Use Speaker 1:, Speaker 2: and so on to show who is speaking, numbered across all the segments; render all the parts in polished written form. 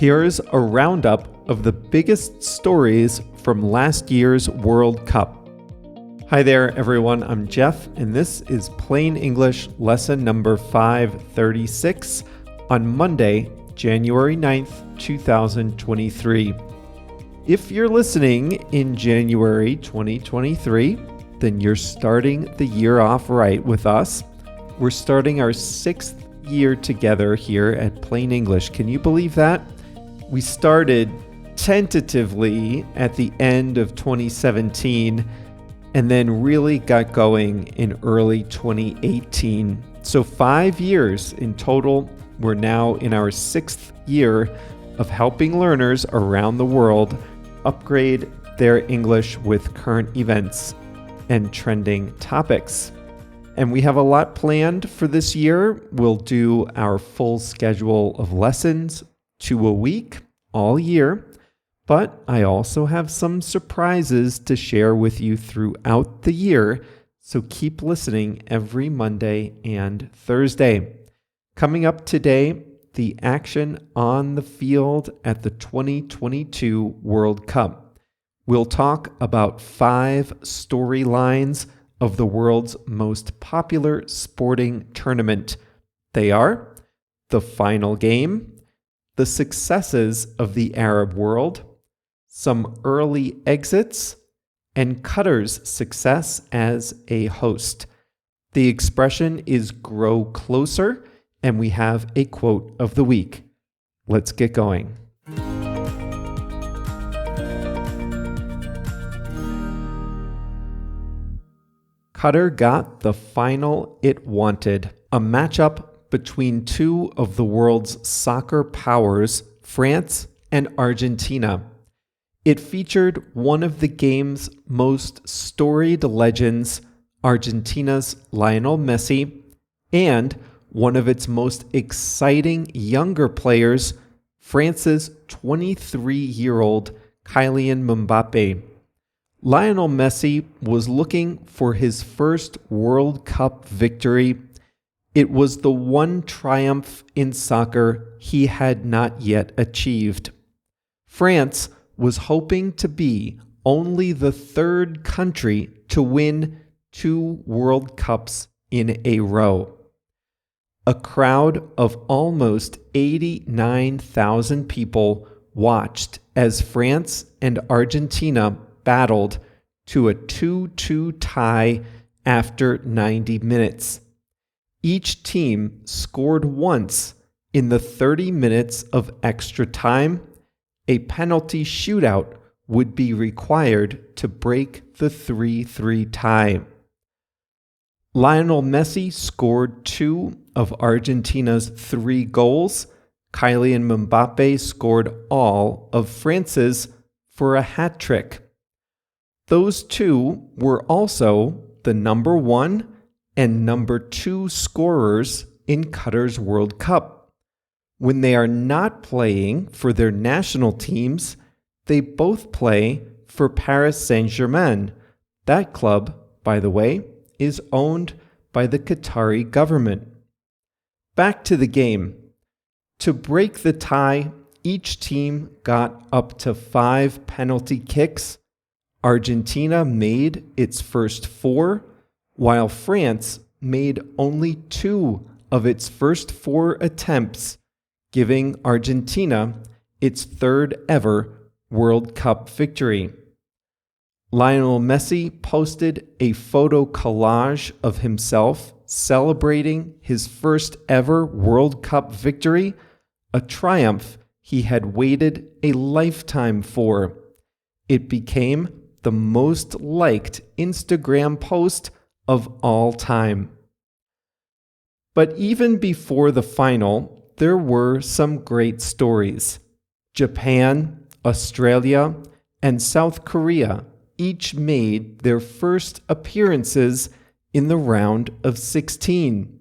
Speaker 1: Here's a roundup of the biggest stories from last year's World Cup. Hi there, everyone. I'm Jeff, and this is Plain English lesson number 536 on Monday, January 9th, 2023. If you're listening in January 2023, then you're starting the year off right with us. We're starting our 6th year together here at Plain English. Can you believe that? We started tentatively at the end of 2017 and then really got going in early 2018. So 5 years in total. We're now in our 6th year of helping learners around the world upgrade their English with current events and trending topics. And we have a lot planned for this year. We'll do our full schedule of lessons, 2 a week, all year. But I also have some surprises to share with you throughout the year, so keep listening every Monday and Thursday. Coming up today, the action on the field at the 2022 World Cup. We'll talk about 5 storylines of the world's most popular sporting tournament. They are the final game, the successes of the Arab world, some early exits, and Qatar's success as a host. The expression is grow closer, and we have a quote of the week. Let's get going. Qatar got the final it wanted, a matchup between 2 of the world's soccer powers, France and Argentina. It featured one of the game's most storied legends, Argentina's Lionel Messi, and one of its most exciting younger players, France's 23-year-old Kylian Mbappe. Lionel Messi was looking for his first World Cup victory. It was the one triumph in soccer he had not yet achieved. France was hoping to be only the 3rd country to win 2 World Cups in a row. A crowd of almost 89,000 people watched as France and Argentina battled to a 2-2 tie after 90 minutes. Each team scored once in the 30 minutes of extra time. A penalty shootout would be required to break the 3-3 tie. Lionel Messi scored 2 of Argentina's 3 goals. Kylian Mbappe scored all of France's for a hat trick. Those 2 were also the number 1 and number 2 scorers in Qatar's World Cup. When they are not playing for their national teams, they both play for Paris Saint-Germain. That club, by the way, is owned by the Qatari government. Back to the game. To break the tie, each team got up to 5 penalty kicks. Argentina made its first 4, while France made only 2 of its first 4 attempts, giving Argentina its 3rd ever World Cup victory. Lionel Messi posted a photo collage of himself celebrating his first ever World Cup victory, a triumph he had waited a lifetime for. It became the most liked Instagram post of all time. But even before the final, there were some great stories. Japan, Australia, and South Korea each made their first appearances in the round of 16.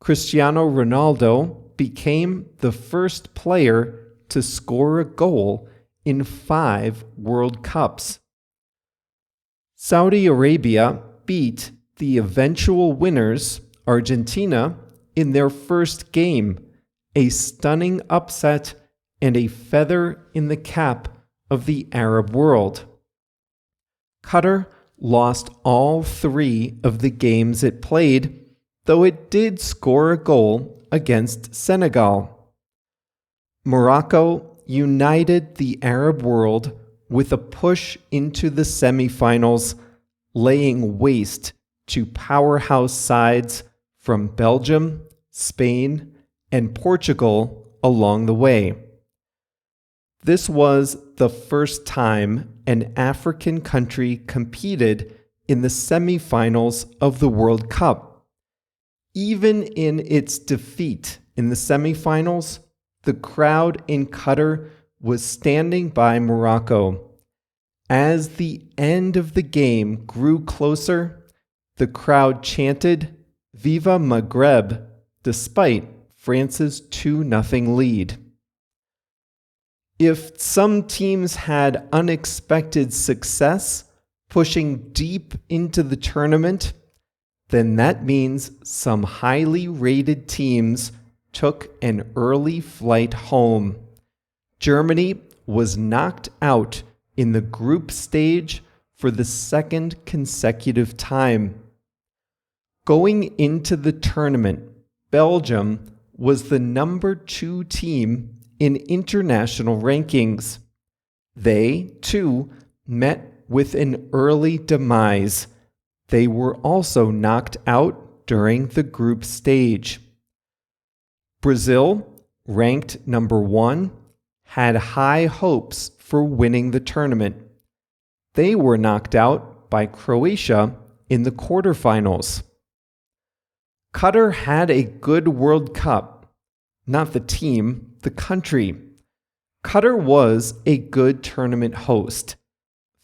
Speaker 1: Cristiano Ronaldo became the first player to score a goal in 5 World Cups. Saudi Arabia beat the eventual winners, Argentina, in their first game, a stunning upset and a feather in the cap of the Arab world. Qatar lost all 3 of the games it played, though it did score a goal against Senegal. Morocco united the Arab world with a push into the semifinals, laying waste to powerhouse sides from Belgium, Spain, and Portugal along the way. This was the first time an African country competed in the semifinals of the World Cup. Even in its defeat in the semifinals, the crowd in Qatar was standing by Morocco. As the end of the game grew closer, the crowd chanted "Viva Maghreb" despite France's 2-0 lead. If some teams had unexpected success pushing deep into the tournament, then that means some highly rated teams took an early flight home. Germany was knocked out in the group stage for the 2nd consecutive time. Going into the tournament, Belgium was the number 2 team in international rankings. They, too, met with an early demise. They were also knocked out during the group stage. Brazil, ranked number 1, had high hopes for winning the tournament. They were knocked out by Croatia in the quarterfinals. Qatar had a good World Cup, not the team, the country. Qatar was a good tournament host.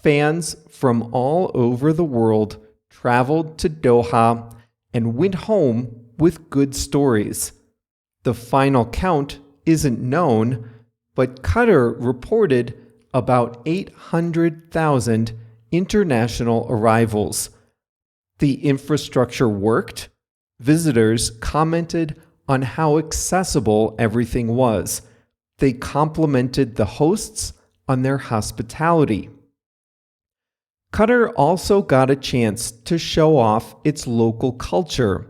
Speaker 1: Fans from all over the world traveled to Doha and went home with good stories. The final count isn't known, but Qatar reported about 800,000 international arrivals. The infrastructure worked. Visitors commented on how accessible everything was. They complimented the hosts on their hospitality. Qatar also got a chance to show off its local culture.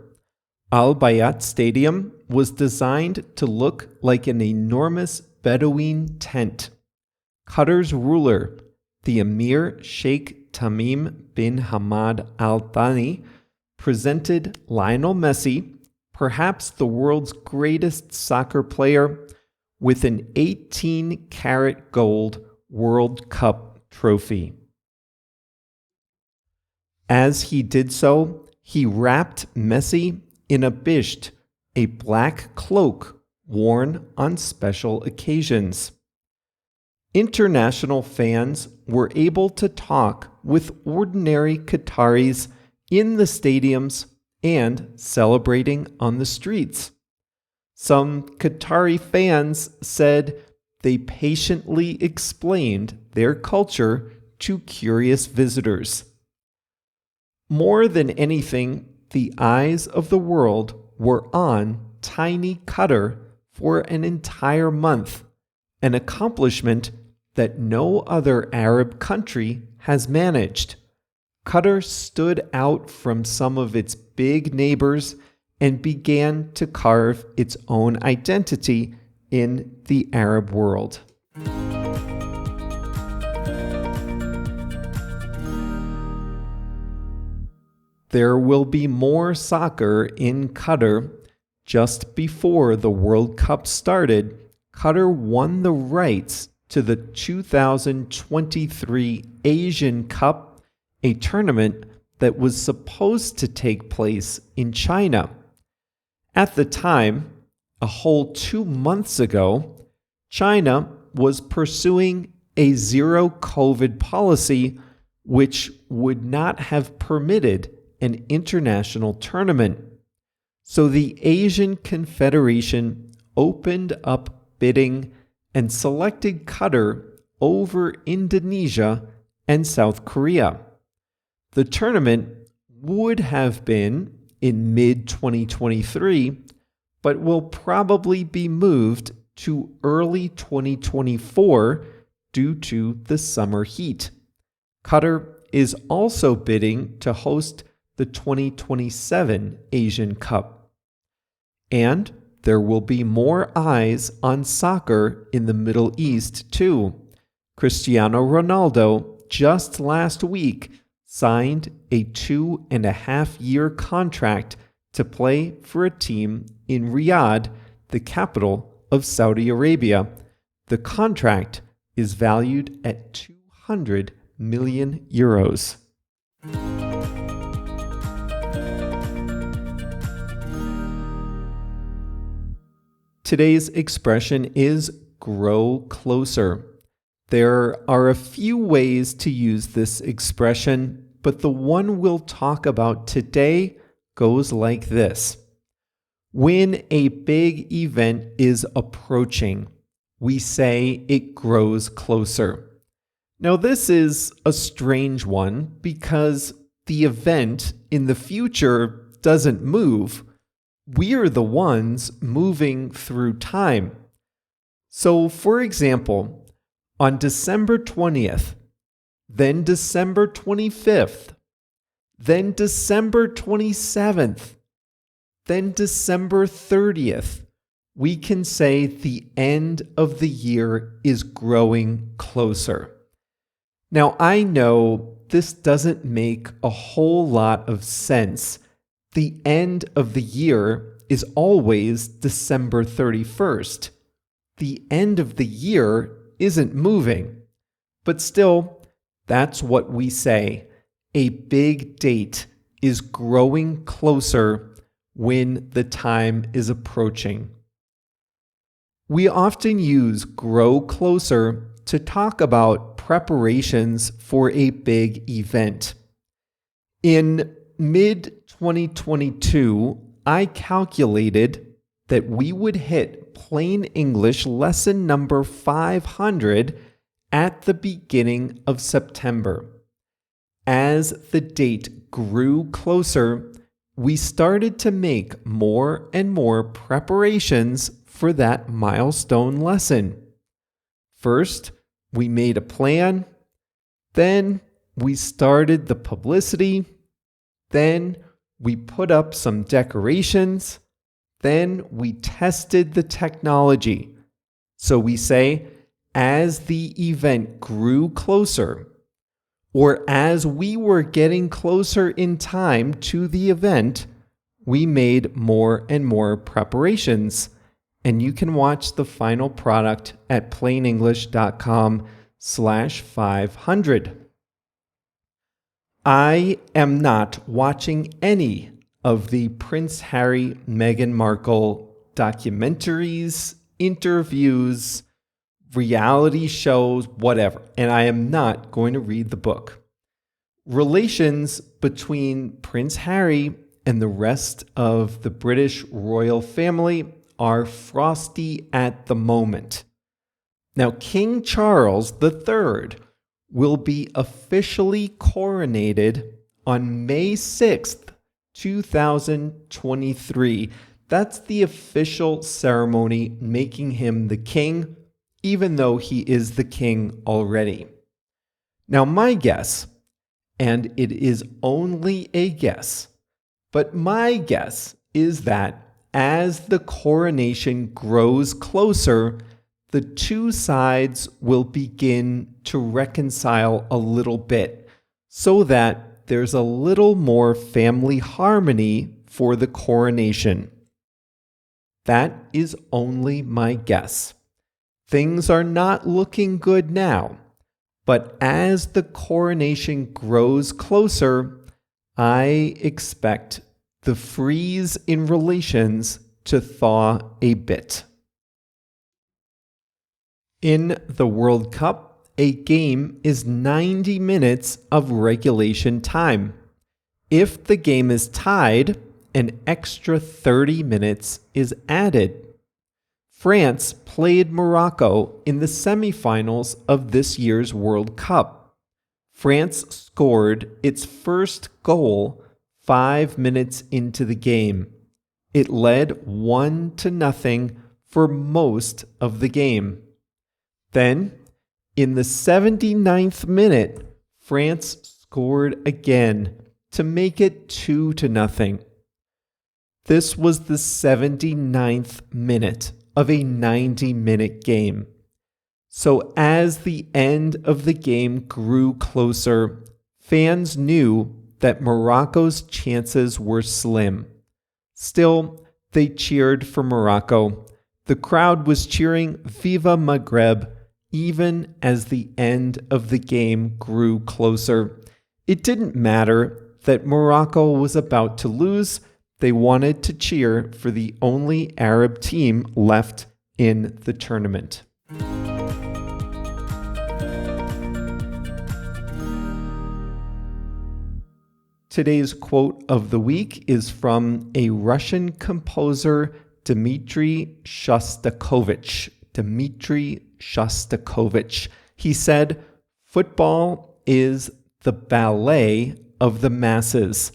Speaker 1: Al Bayat Stadium was designed to look like an enormous Bedouin tent. Qatar's ruler, the Emir Sheikh Tamim bin Hamad Al Thani, presented Lionel Messi, perhaps the world's greatest soccer player, with an 18-karat gold World Cup trophy. As he did so, he wrapped Messi in a bisht, a black cloak worn on special occasions. International fans were able to talk with ordinary Qataris in the stadiums and celebrating on the streets. Some Qatari fans said they patiently explained their culture to curious visitors. More than anything, the eyes of the world were on tiny Qatar for an entire month, an accomplishment that no other Arab country has managed. Qatar stood out from some of its big neighbors and began to carve its own identity in the Arab world. There will be more soccer in Qatar. Just before the World Cup started, Qatar won the rights to the 2023 Asian Cup, a tournament that was supposed to take place in China. At the time, a whole 2 months ago, China was pursuing a zero-COVID policy which would not have permitted an international tournament. So the Asian Confederation opened up bidding and selected Qatar over Indonesia and South Korea. The tournament would have been in mid-2023, but will probably be moved to early 2024 due to the summer heat. Qatar is also bidding to host the 2027 Asian Cup. And there will be more eyes on soccer in the Middle East too. Cristiano Ronaldo just last week signed a 2.5-year contract to play for a team in Riyadh, the capital of Saudi Arabia. The contract is valued at 200 million euros. Today's expression is grow closer. There are a few ways to use this expression, but the one we'll talk about today goes like this. When a big event is approaching, we say it grows closer. Now, this is a strange one because the event in the future doesn't move. We're the ones moving through time. So, for example, on December 20th, then December 25th, then December 27th, then December 30th, we can say the end of the year is growing closer. Now, I know this doesn't make a whole lot of sense. The end of the year is always December 31st. The end of the year isn't moving. But still, that's what we say. A big date is growing closer when the time is approaching. We often use grow closer to talk about preparations for a big event. In mid-2022, I calculated that we would hit Plain English lesson number 500 at the beginning of September. As the date grew closer, we started to make more and more preparations for that milestone lesson. First, we made a plan. Then we started the publicity. Then we put up some decorations. Then we tested the technology. So we say, as the event grew closer, or as we were getting closer in time to the event, we made more and more preparations. And you can watch the final product at plainenglish.com/500. I am not watching any of the Prince Harry, Meghan Markle documentaries, interviews, reality shows, whatever, and I am not going to read the book. Relations between Prince Harry and the rest of the British royal family are frosty at the moment. Now, King Charles III will be officially coronated on May 6th, 2023. That's the official ceremony making him the king, even though he is the king already. Now, my guess, and it is only a guess, but my guess is that as the coronation grows closer, the two sides will begin to reconcile a little bit so that there's a little more family harmony for the coronation. That is only my guess. Things are not looking good now, but as the coronation grows closer, I expect the freeze in relations to thaw a bit. In the World Cup, a game is 90 minutes of regulation time. If the game is tied, an extra 30 minutes is added. France played Morocco in the semifinals of this year's World Cup. France scored its first goal 5 minutes into the game. It led 1-0 for most of the game. Then, in the 79th minute, France scored again to make it 2-0. This was the 79th minute of a 90-minute game. So as the end of the game grew closer, fans knew that Morocco's chances were slim. Still, they cheered for Morocco. The crowd was cheering Viva Maghreb even as the end of the game grew closer. It didn't matter that Morocco was about to lose. They wanted to cheer for the only Arab team left in the tournament. Today's quote of the week is from a Russian composer, Dmitri Shostakovich. He said, "Football is the ballet of the masses."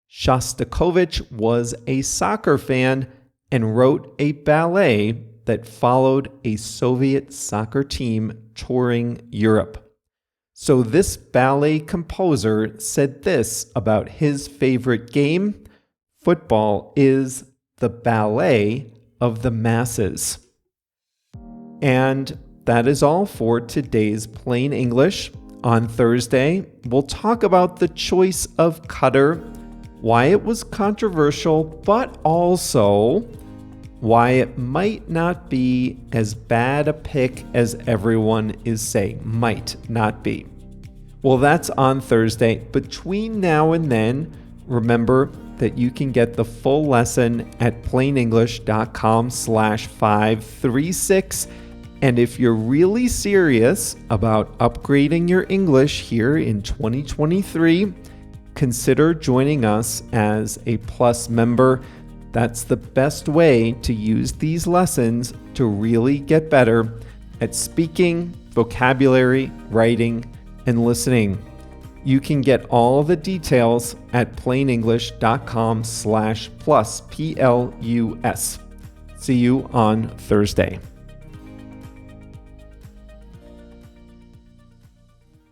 Speaker 1: Shostakovich was a soccer fan and wrote a ballet that followed a Soviet soccer team touring Europe. So this ballet composer said this about his favorite game: football is the ballet of the masses. And that is all for today's Plain English. On Thursday, we'll talk about the choice of Qatar, why it was controversial, but also why it might not be as bad a pick as everyone is saying. Might not be. Well, that's on Thursday. Between now and then, remember that you can get the full lesson at plainenglish.com/536. And if you're really serious about upgrading your English here in 2023, consider joining us as a Plus member. That's the best way to use these lessons to really get better at speaking, vocabulary, writing, and listening. You can get all the details at plainenglish.com/plus, PLUS. See you on Thursday.